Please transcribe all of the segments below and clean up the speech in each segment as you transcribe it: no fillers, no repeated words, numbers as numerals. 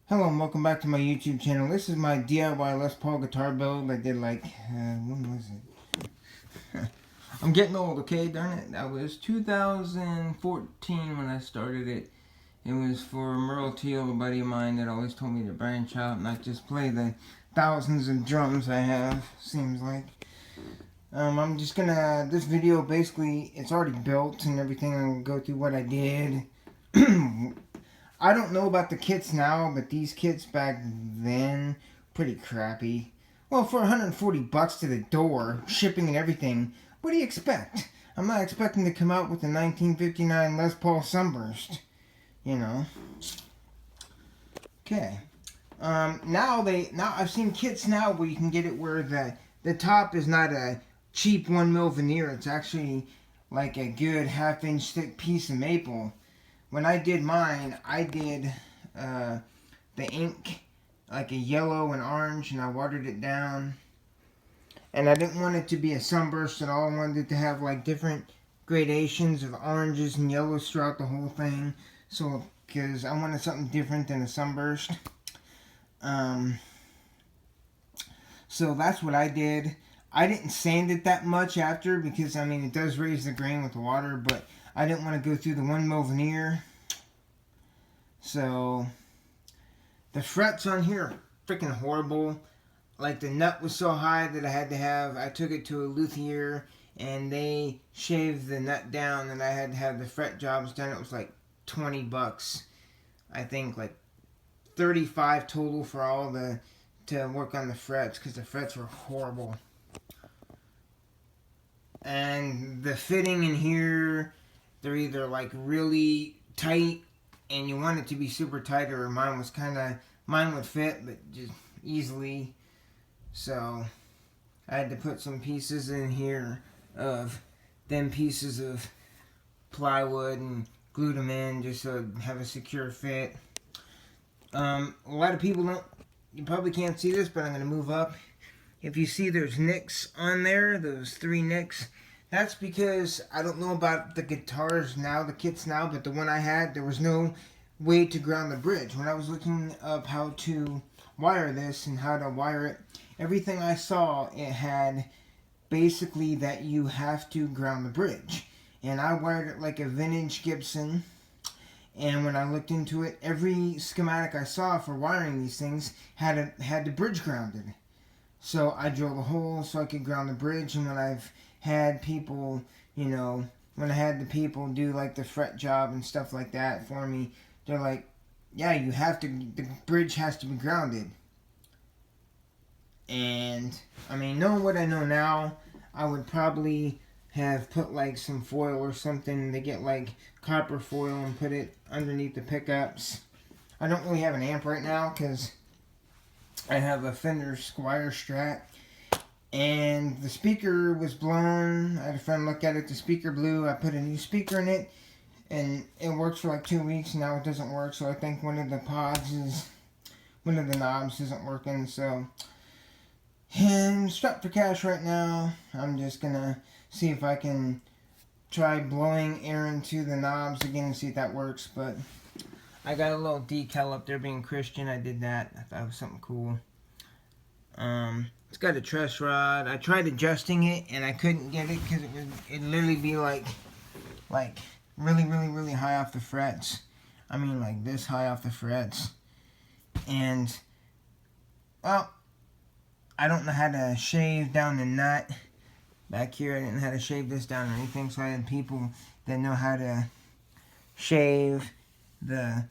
Hello and welcome back to my YouTube channel. This is my DIY Les Paul guitar build. I did like, when was it? I'm getting old, okay, darn it. That was 2014 when I started it. It was for Merle Teal, a buddy of mine that always told me to branch out and not just play the thousands of drums I have, seems like. I'm just gonna, this video basically, it's already built and everything. I'm gonna go through what I did. I don't know about the kits now, but these kits back then, pretty crappy. Well, for 140 bucks to the door, shipping and everything, what do you expect? I'm not expecting to come out with a 1959 Les Paul Sunburst, you know. Okay. Now I've seen kits now where you can get it where the top is not a cheap 1mm veneer. It's actually like a good half-inch thick piece of maple. When I did mine, I did the ink like a yellow and orange, and I watered it down. And I didn't want it to be a sunburst at all. I wanted it to have like different gradations of oranges and yellows throughout the whole thing. So, because I wanted something different than a sunburst. So that's what I did. I didn't sand it that much after because, I mean, it does raise the grain with the water, but I didn't want to go through the 1mm veneer. So, the frets on here are freaking horrible. Like, the nut was so high that I took it to a luthier, and they shaved the nut down, and I had to have the fret jobs done. It was like 20 bucks. I think like 35 total for all to work on the frets, because the frets were horrible. And the fitting in here, they're either like really tight and you want it to be super tight, or mine would fit but just easily. So I had to put some pieces in here of them pieces of plywood and glued them in just so it'd have a secure fit. A lot of people you probably can't see this, but I'm going to move up. If you see there's nicks on there, those 3 nicks, that's because I don't know about the guitars now, the kits now, but the one I had, there was no way to ground the bridge. When I was looking up how to wire this and how to wire it, everything I saw, it had basically that you have to ground the bridge. And I wired it like a vintage Gibson. And when I looked into it, every schematic I saw for wiring these things had the bridge grounded. So I drilled a hole so I could ground the bridge, and when I've had people, when I had the people do like the fret job and stuff like that for me, they're like, yeah, the bridge has to be grounded. And, I mean, knowing what I know now, I would probably have put like some foil or something. They get like copper foil and put it underneath the pickups. I don't really have an amp right now because I have a Fender Squier Strat, and the speaker was blown. I had a friend look at it, the speaker blew. I put a new speaker in it, and it worked for like 2 weeks. Now it doesn't work, so I think one of the knobs isn't working. So, and strapped for cash right now. I'm just gonna see if I can try blowing air into the knobs again and see if that works. But I got a little decal up there, being Christian. I did that. I thought it was something cool. It's got a truss rod. I tried adjusting it and I couldn't get it because it'd literally be like really, really, really high off the frets. I mean, like this high off the frets. And, well, I don't know how to shave down the nut. Back here, I didn't know how to shave this down or anything, so I had people that know how to shave the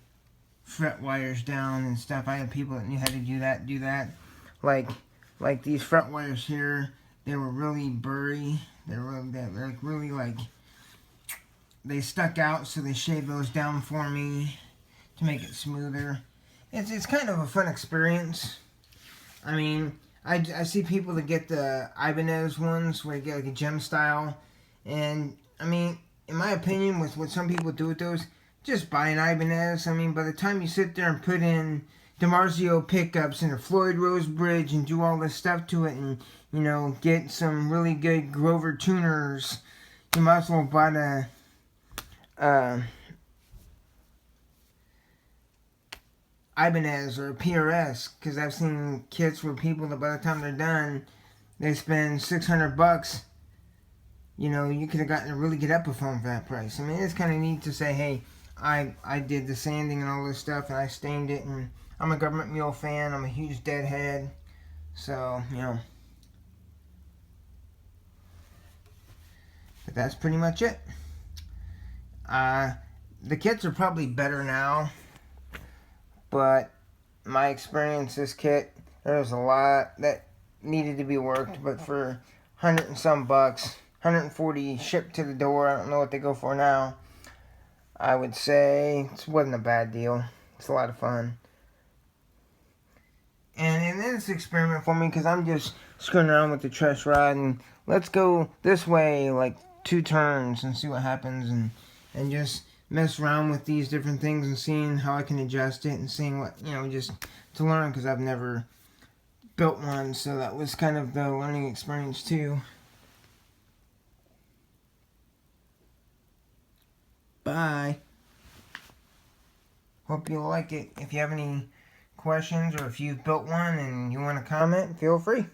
fret wires down and stuff. I had people that knew how to do that. Like these fret wires here, they were really burry. They were really they stuck out, so they shaved those down for me to make it smoother. It's kind of a fun experience. I mean, I see people that get the Ibanez ones where you get like a gem style, and I mean, in my opinion, with what some people do with those, just buy an Ibanez. I mean, by the time you sit there and put in DiMarzio pickups and a Floyd Rose bridge and do all this stuff to it, and get some really good Grover tuners, you might as well buy the Ibanez or PRS, because I've seen kits where people that by the time they're done, they spend $600. You know, you could have gotten a really good Epiphone for that price. I mean, it's kind of neat to say, hey, I did the sanding and all this stuff, and I stained it, and I'm a Government Mule fan. I'm a huge Deadhead, so, you know. But that's pretty much it. The kits are probably better now, but my experience, this kit, there was a lot that needed to be worked, but for 100 and some bucks, 140 shipped to the door, I don't know what they go for now, I would say it wasn't a bad deal. It's a lot of fun. And it is an experiment for me because I'm just screwing around with the truss rod and let's go this way like 2 turns and see what happens, and just mess around with these different things and seeing how I can adjust it and seeing what, you know, just to learn because I've never built one, so that was kind of the learning experience too. Bye. Hope you like it. If you have any questions or if you've built one and you want to comment, feel free.